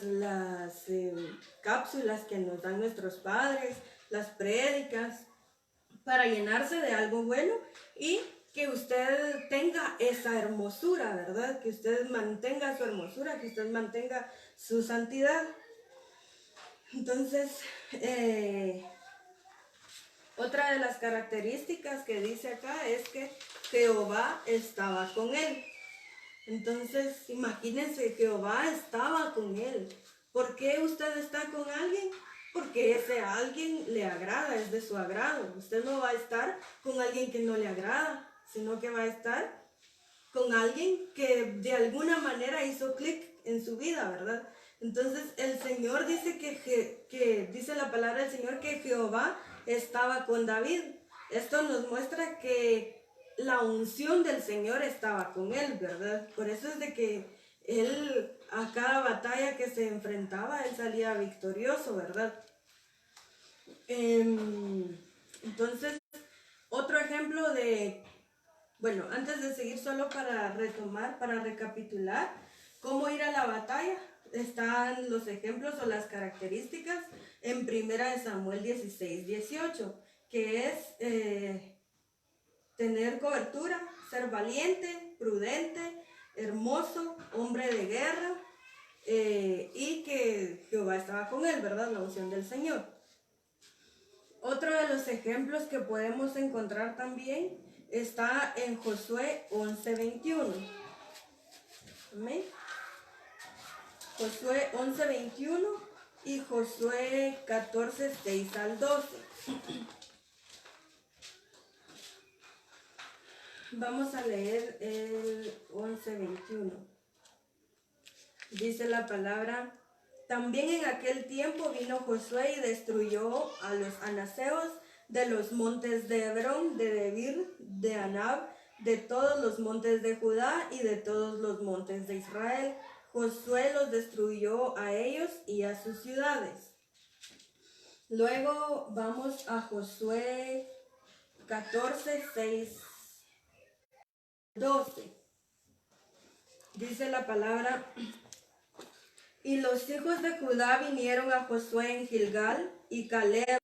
cápsulas que nos dan nuestros padres, las prédicas, para llenarse de algo bueno y que usted tenga esa hermosura, ¿verdad? Que usted mantenga su hermosura, que usted mantenga su santidad. Entonces, otra de las características que dice acá es que Jehová estaba con él. Entonces, imagínense, Jehová estaba con él. ¿Por qué usted está con alguien? Porque ese alguien le agrada, es de su agrado. Usted no va a estar con alguien que no le agrada, sino que va a estar con alguien que de alguna manera hizo clic en su vida, ¿verdad? Entonces el Señor dice que dice la palabra del Señor que Jehová estaba con David. Esto nos muestra que la unción del Señor estaba con él, ¿verdad? Por eso es de que él, a cada batalla que se enfrentaba, él salía victorioso, ¿verdad? Entonces, otro ejemplo bueno, antes de seguir, solo para retomar, para recapitular cómo ir a la batalla, están los ejemplos o las características en 1 Samuel 16:18, que es tener cobertura, ser valiente, prudente, hermoso, hombre de guerra, y que Jehová estaba con él, ¿verdad? La unción del Señor. Otro de los ejemplos que podemos encontrar también está en Josué 11:21. Amén. Josué 11:21 y Josué 14:6 al 12. Vamos a leer el 11:21. Dice la palabra: también en aquel tiempo vino Josué y destruyó a los anaseos de los montes de Hebrón, de Debir, de Anab, de todos los montes de Judá y de todos los montes de Israel. Josué los destruyó a ellos y a sus ciudades. Luego vamos a Josué 14, 6, 12. Dice la palabra: y los hijos de Judá vinieron a Josué en Gilgal, y Caleb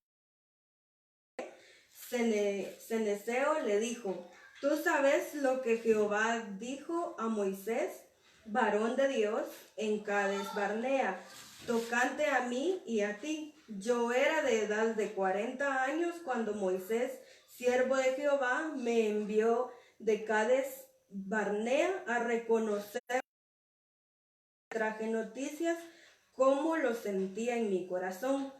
ceneseo le dijo: tú sabes lo que Jehová dijo a Moisés, varón de Dios, en Cades Barnea, tocante a mí y a ti. Yo era de edad de 40 años cuando Moisés, siervo de Jehová, me envió de Cades Barnea a reconocer. Traje noticias cómo lo sentía en mi corazón.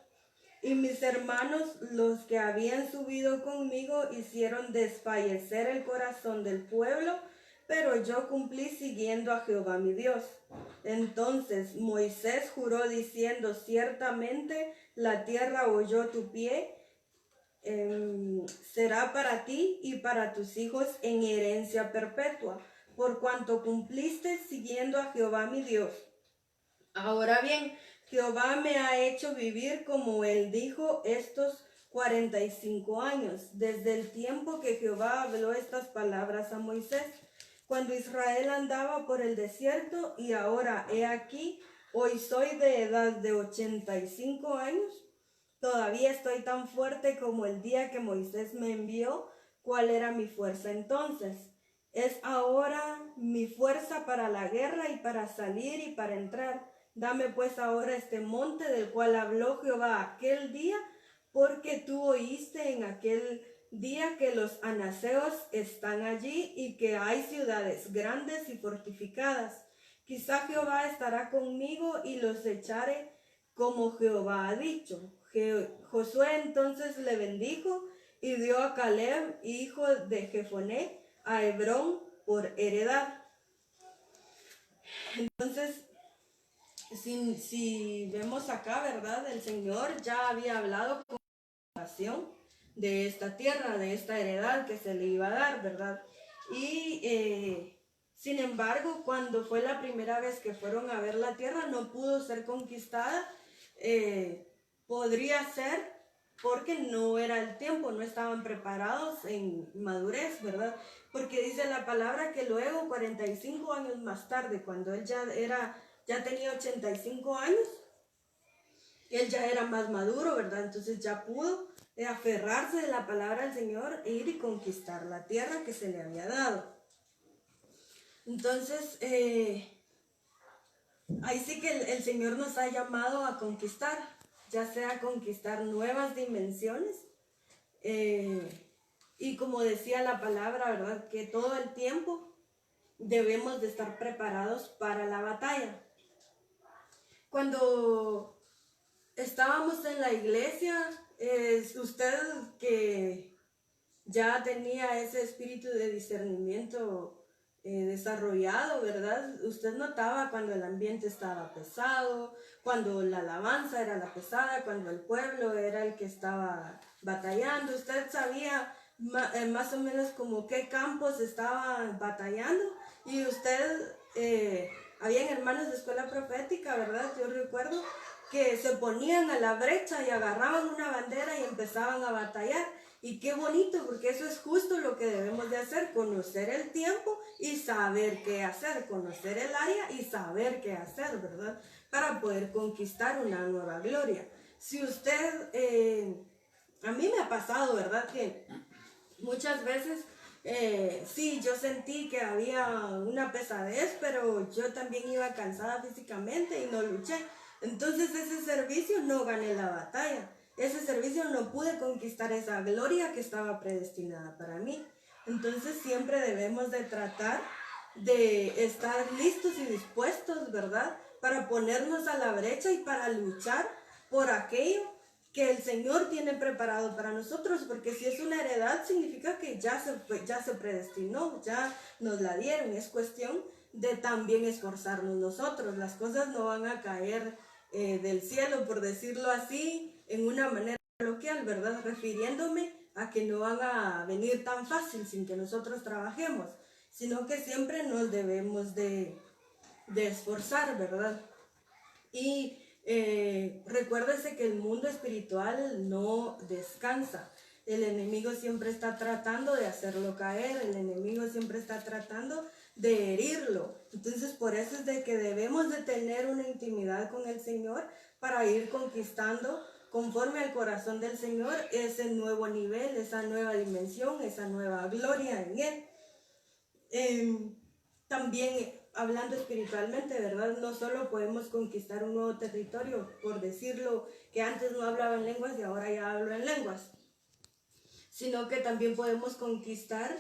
Y mis hermanos, los que habían subido conmigo, hicieron desfallecer el corazón del pueblo, pero yo cumplí siguiendo a Jehová mi Dios. Entonces Moisés juró diciendo: ciertamente la tierra oyó tu pie, será para ti y para tus hijos en herencia perpetua, por cuanto cumpliste siguiendo a Jehová mi Dios. Ahora bien, Jehová me ha hecho vivir como él dijo estos 45 años, desde el tiempo que Jehová habló estas palabras a Moisés, cuando Israel andaba por el desierto, y ahora he aquí, hoy soy de edad de 85 años. Todavía estoy tan fuerte como el día que Moisés me envió. ¿Cuál era mi fuerza entonces? Es ahora mi fuerza para la guerra y para salir y para entrar. Dame pues ahora este monte del cual habló Jehová aquel día, porque tú oíste en aquel día que los anaseos están allí y que hay ciudades grandes y fortificadas. Quizá Jehová estará conmigo y los echaré como Jehová ha dicho. Josué entonces le bendijo y dio a Caleb, hijo de Jefoné, a Hebrón por heredad. Entonces, si vemos acá, ¿verdad? El Señor ya había hablado con la nación de esta tierra, de esta heredad que se le iba a dar, ¿verdad? Y sin embargo, cuando fue la primera vez que fueron a ver la tierra, no pudo ser conquistada. Podría ser porque no era el tiempo, no estaban preparados en madurez, ¿verdad? Porque dice la palabra que luego, 45 años más tarde, cuando él ya tenía 85 años, él ya era más maduro, ¿verdad? Entonces ya pudo aferrarse de la palabra del Señor e ir y conquistar la tierra que se le había dado. Entonces, ahí sí que el Señor nos ha llamado a conquistar, ya sea conquistar nuevas dimensiones, y como decía la palabra, ¿verdad? Que todo el tiempo debemos de estar preparados para la batalla. Cuando estábamos en la iglesia, usted que ya tenía ese espíritu de discernimiento desarrollado, ¿verdad? Usted notaba cuando el ambiente estaba pesado, cuando la alabanza era la pesada, cuando el pueblo era el que estaba batallando. Usted sabía más o menos como qué campos estaban batallando, y usted, habían hermanos de escuela profética, ¿verdad? Yo recuerdo que se ponían a la brecha y agarraban una bandera y empezaban a batallar. Y qué bonito, porque eso es justo lo que debemos de hacer: conocer el tiempo y saber qué hacer, conocer el área y saber qué hacer, ¿verdad? Para poder conquistar una nueva gloria. Si usted, a mí me ha pasado, ¿verdad? Que muchas veces, sí, yo sentí que había una pesadez, pero yo también iba cansada físicamente y no luché. Entonces ese servicio no gané la batalla. Ese servicio no pude conquistar esa gloria que estaba predestinada para mí. Entonces siempre debemos de tratar de estar listos y dispuestos, ¿verdad? Para ponernos a la brecha y para luchar por aquello que el Señor tiene preparado para nosotros, porque si es una heredad significa que ya se predestinó, ya nos la dieron. Es cuestión de también esforzarnos nosotros. Las cosas no van a caer del cielo, por decirlo así, en una manera coloquial, ¿verdad? Refiriéndome a que no van a venir tan fácil sin que nosotros trabajemos, sino que siempre nos debemos de esforzar, ¿verdad? Y recuérdese que el mundo espiritual no descansa. El enemigo siempre está tratando de hacerlo caer, el enemigo siempre está tratando de herirlo. Entonces por eso es de que debemos de tener una intimidad con el Señor para ir conquistando conforme al corazón del Señor ese nuevo nivel, esa nueva dimensión, esa nueva gloria en Él. También hablando espiritualmente, ¿verdad? No solo podemos conquistar un nuevo territorio, por decirlo, que antes no hablaba en lenguas y ahora ya hablo en lenguas, sino que también podemos conquistar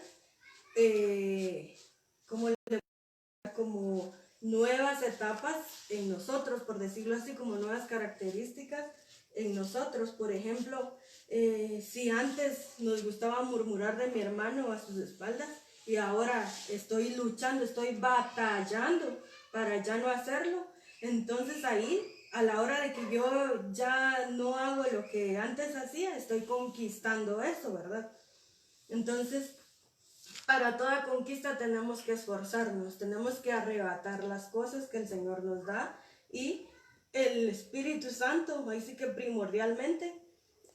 como nuevas etapas en nosotros, por decirlo así, como nuevas características en nosotros. Por ejemplo, si antes nos gustaba murmurar de mi hermano a sus espaldas, y ahora estoy luchando, estoy batallando para ya no hacerlo, entonces ahí, a la hora de que yo ya no hago lo que antes hacía, estoy conquistando eso, ¿verdad? Entonces, para toda conquista tenemos que esforzarnos, tenemos que arrebatar las cosas que el Señor nos da, y el Espíritu Santo, ahí sí que primordialmente,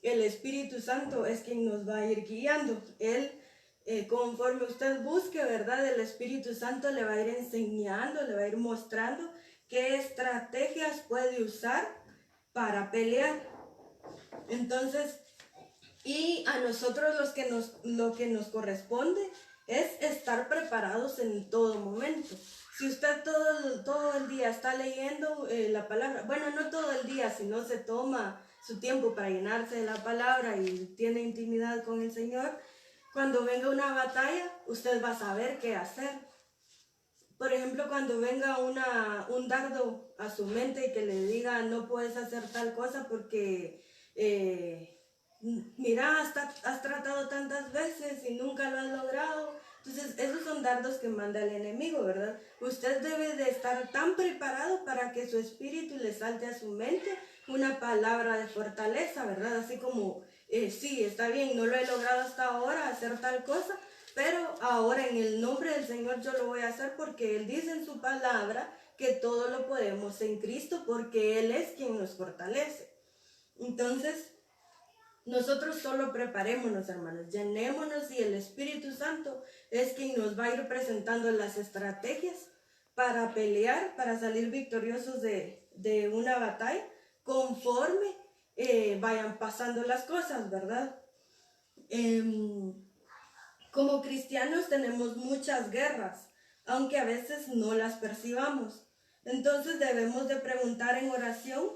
el Espíritu Santo es quien nos va a ir guiando. Él, conforme usted busque, ¿verdad? El Espíritu Santo le va a ir enseñando, le va a ir mostrando qué estrategias puede usar para pelear. Entonces, y a nosotros lo que nos corresponde es estar preparados en todo momento. Si usted todo el día está leyendo la palabra, bueno, no todo el día, sino se toma su tiempo para llenarse de la palabra y tiene intimidad con el Señor, cuando venga una batalla, usted va a saber qué hacer. Por ejemplo, cuando venga un dardo a su mente y que le diga no puedes hacer tal cosa porque mira, has tratado tantas veces y nunca lo has logrado. Entonces, esos son dardos que manda el enemigo, ¿verdad? Usted debe de estar tan preparado para que su espíritu le salte a su mente una palabra de fortaleza, ¿verdad? Así como, sí, está bien, no lo he logrado hasta ahora hacer tal cosa, pero ahora en el nombre del Señor yo lo voy a hacer porque Él dice en su palabra que todo lo podemos en Cristo porque Él es quien nos fortalece. Entonces, nosotros solo preparémonos, hermanos, llenémonos y el Espíritu Santo es quien nos va a ir presentando las estrategias para pelear, para salir victoriosos de una batalla conforme vayan pasando las cosas, ¿verdad? Como cristianos tenemos muchas guerras, aunque a veces no las percibamos. Entonces debemos de preguntar en oración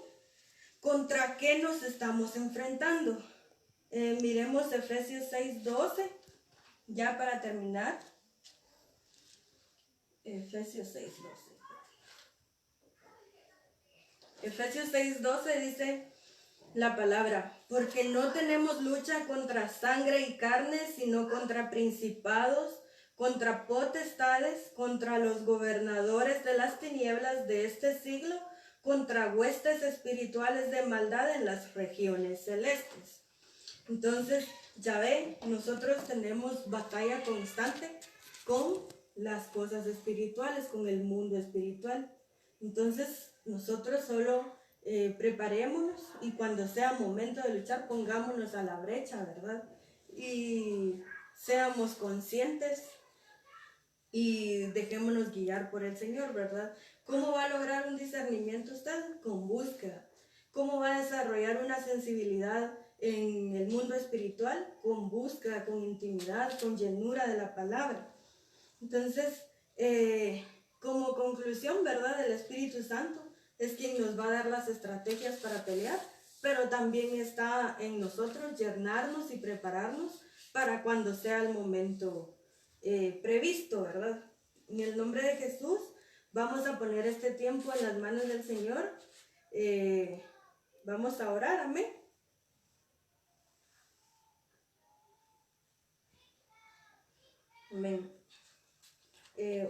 contra qué nos estamos enfrentando. Miremos Efesios 6:12, ya para terminar. Efesios 6:12. Efesios 6:12 dice la palabra, porque no tenemos lucha contra sangre y carne, sino contra principados, contra potestades, contra los gobernadores de las tinieblas de este siglo, contra huestes espirituales de maldad en las regiones celestes. Entonces, ya ven, nosotros tenemos batalla constante con las cosas espirituales, con el mundo espiritual. Entonces, nosotros solo preparémonos y cuando sea momento de luchar, pongámonos a la brecha, ¿verdad? Y seamos conscientes y dejémonos guiar por el Señor, ¿verdad? ¿Cómo va a lograr un discernimiento usted? Con búsqueda. ¿Cómo va a desarrollar una sensibilidad en el mundo espiritual? Con búsqueda, con intimidad, con llenura de la palabra. Entonces, como conclusión, ¿verdad? El Espíritu Santo es quien nos va a dar las estrategias para pelear, pero también está en nosotros llenarnos y prepararnos para cuando sea el momento previsto, ¿verdad? En el nombre de Jesús, vamos a poner este tiempo en las manos del Señor. Vamos a orar, amén. Amén.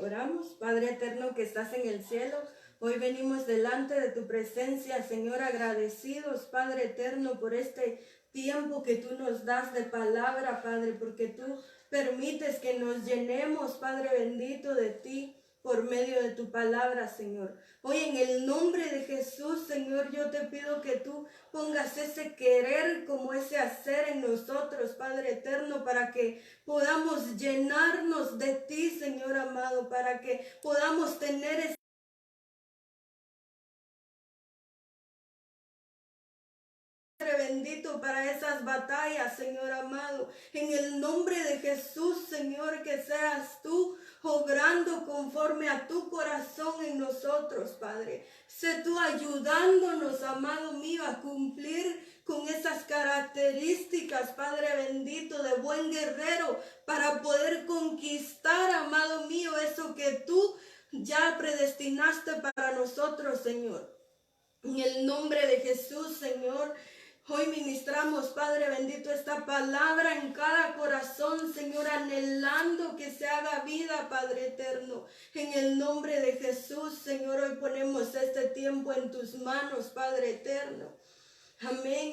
oramos. Padre eterno que estás en el cielo, hoy venimos delante de tu presencia, Señor, agradecidos, Padre eterno, por este tiempo que tú nos das de palabra, Padre, porque tú permites que nos llenemos, Padre bendito, de ti por medio de tu palabra, Señor. Hoy en el nombre de Jesús, Señor, yo te pido que tú pongas ese querer como ese hacer en nosotros, Padre eterno, para que podamos llenarnos de ti, Señor amado, para que podamos tener ese bendito para esas batallas, Señor amado. En el nombre de Jesús, Señor, que seas tú obrando conforme a tu corazón en nosotros, Padre. Sé tú ayudándonos, amado mío, a cumplir con esas características, Padre bendito, de buen guerrero, para poder conquistar, amado mío, eso que tú ya predestinaste para nosotros, Señor. En el nombre de Jesús, Señor, hoy ministramos, Padre bendito, esta palabra en cada corazón, Señor, anhelando que se haga vida, Padre eterno. En el nombre de Jesús, Señor, hoy ponemos este tiempo en tus manos, Padre eterno. Amén.